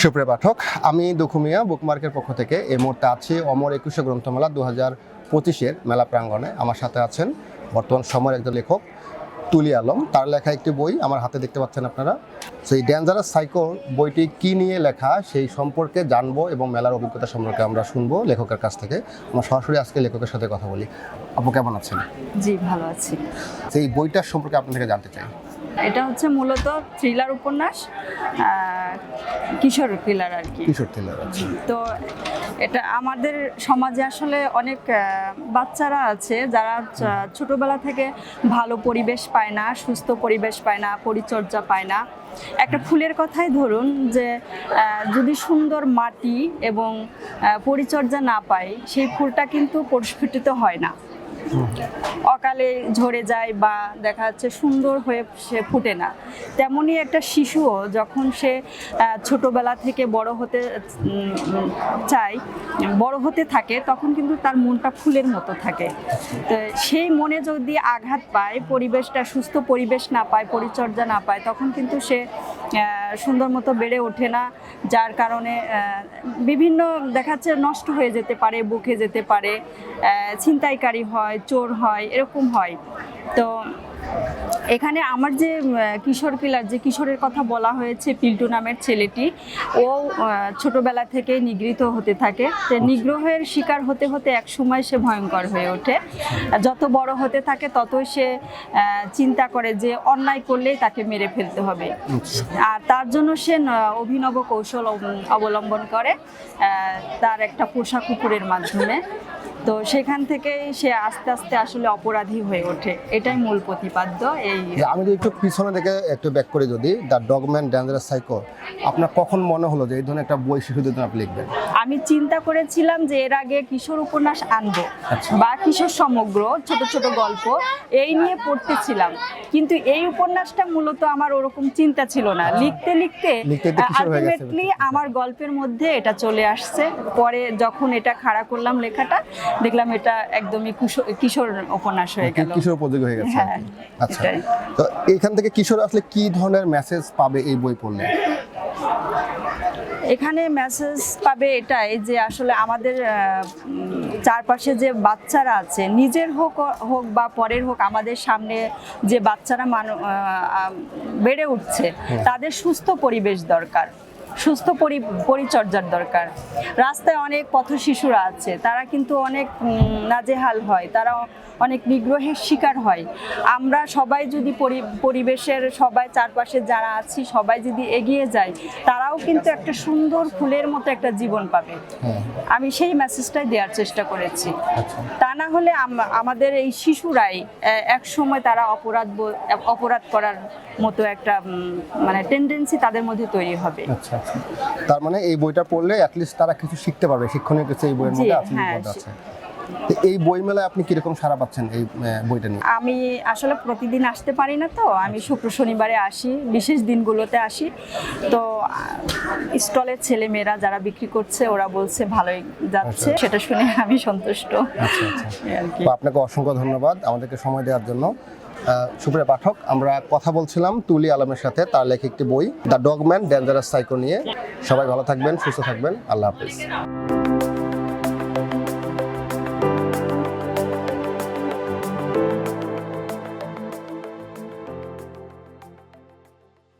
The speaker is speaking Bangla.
সুপ্রিয় পাঠক, আমি দুখু মিয়া বুকমার্কের পক্ষ থেকে এই মুহূর্তে আছি অমর 21শে গ্রন্থমেলা 2025-এর মেলা প্রাঙ্গণে। আমার সাথে আছেন বর্তমান সময়ের একজন লেখক তুলি আলম। তার লেখা একটি বই আমার হাতে দেখতে পাচ্ছেন আপনারা। সেই ডেঞ্জারাস সাইকো বইটি কী নিয়ে লেখা সেই সম্পর্কে জানবো এবং মেলার অভিজ্ঞতা সম্পর্কে আমরা শুনবো লেখকের কাছ থেকে। আমরা সরাসরি আজকে লেখকের সাথে কথা বলি। আপু কেমন আছেন? জি, ভালো আছি। সেই বইটার সম্পর্কে আপনার থেকে জানতে চাই। এটা হচ্ছে মূলত থ্রিলার উপন্যাস, কিশোর থ্রিলার আর কি। কিশোর থ্রিলার আছে। তো এটা আমাদের সমাজে আসলে অনেক বাচ্চারা আছে যারা ছোটবেলা থেকে ভালো পরিবেশ পায় না, সুস্থ পরিবেশ পায় না, পরিচর্যা পায় না। একটা ফুলের কথাই ধরুন যে যদি সুন্দর মাটি এবং পরিচর্যা না পায় সেই ফুলটা কিন্তু পরিস্ফুটিত হয় না, অকালে ঝরে যায় বা দেখা যাচ্ছে সুন্দর হয়ে সে ফুটে না। তেমনই একটা শিশুও যখন সে ছোটবেলা থেকে বড় হতে চায়, বড় হতে থাকে, তখন কিন্তু তার মনটা ফুলের মতো থাকে। তো সেই মনে যদি আঘাত পায়, পরিবেশটা সুস্থ পরিবেশ না পায়, পরিচর্যা না পায়, তখন কিন্তু সে সুন্দর মতো বেড়ে ওঠে না, যার কারণে বিভিন্ন দেখাচ্ছে নষ্ট হয়ে যেতে পারে, বুকে যেতে পারে, ছিনতাইকারী হয়, চোর হয়, এরকম হয়। তো এখানে আমার যে কিশোর কিলার, যে কিশোরের কথা বলা হয়েছে, পিল্টু নামের ছেলেটি, ও ছোটবেলা থেকে নিগৃহীত হতে থাকে। তো নিগ্রহের শিকার হতে হতে এক সময় সে ভয়ঙ্কর হয়ে ওঠে। যত বড় হতে থাকে ততই সে চিন্তা করে যে অন্যায় করলেই তাকে মেরে ফেলতে হবে, আর তার জন্য সে অভিনব কৌশল অবলম্বন করে তার একটা পোষা কুকুরের মাধ্যমে। তো সেখান থেকেই সে আস্তে আস্তে আসলে অপরাধী হয়ে ওঠে। এটাই মূল প্রতিপাদ্য। আমি যদি একটু পিছনে থেকে একটু ব্যাক করে, যদি দ্য ডগম্যান ডেঞ্জারাস সাইকো, আপনার কখন মনে হলো যে এই ধরনের একটা বই শিশুদের জন্য আপনি লিখবেন? আমি চিন্তা করেছিলাম যে এর আগে কিশোর উপন্যাস আনবো বা কিশোর সমগ্র ছোট ছোট গল্প এই নিয়ে পড়তেছিলাম, কিন্তু এই উপন্যাসটা মূলত আমার ওরকম চিন্তা ছিল না। লিখতে লিখতে আলটিমেটলি আমার গল্পের মধ্যে এটা চলে আসছে। পরে যখন এটা খাড়া করলাম লেখাটা, দেখলাম এটা একদমই কিশোর উপন্যাস হয়ে গেল, কিশোর উপযোগী হয়ে গেছে। হ্যাঁ, আচ্ছা, তো এখান থেকে কিশোর আসলে কি ধরনের মেসেজ পাবে এই বই পড়লে? এখানে মেসেজ পাবে এটাই যে আসলে আমাদের চারপাশে যে বাচ্চারা আছে, নিজের হোক বা পরের হোক, আমাদের সামনে যে বাচ্চারা বেড়ে উঠছে, তাদের সুস্থ পরিবেশ দরকার, সুস্থ পরিচর্যার দরকার। রাস্তায় অনেক পথ শিশুরা আছে, তারা কিন্তু অনেক নাজেহাল হয়, তারা অনেক নিগ্রহের শিকার হয়। আমরা সবাই যদি পরিবেশের সবাই চারপাশে যারা আছি সবাই যদি এগিয়ে যাই, তারাও কিন্তু একটা সুন্দর ফুলের মতো একটা জীবন পাবে। আমি সেই মেসেজটাই দেওয়ার চেষ্টা করেছি। তা না হলে আমাদের এই শিশুরাই এক সময় তারা অপরাধ করার মতো একটা মানে টেন্ডেন্সি তাদের মধ্যে তৈরি হবে। আচ্ছা, তার মানে এই বইটা পড়লে অ্যাটলিস্ট তারা কিছু শিখতে পারবে, শিক্ষণীয় কিছু এই বইয়ের মধ্যে আছে। এই বই মেলায় আপনি কিরকম সাড়া পাচ্ছেন এই বইটা নিয়ে? আমি আসলে প্রতিদিন আসতে পারি না, তো আমি শুক্র শনিবারে আসি, বিশেষ দিনগুলোতে আসি। তো স্টলের ছেলে মেয়েরা যারা বিক্রি করছে ওরা বলছে ভালোই যাচ্ছে, সেটা শুনে আমি সন্তুষ্ট। আপনাকে অসংখ্য ধন্যবাদ আমাদেরকে সময় দেওয়ার জন্য। সুপ্রিয় পাঠক, আমরা কথা বলছিলাম তুলি আলমের সাথে, তার লেখা একটি বই দ্য ডগম্যান ডেঞ্জারাস সাইকো নিয়ে। সবাই ভালো থাকবেন, সুস্থ থাকবেন, আল্লাহ হাফেজ।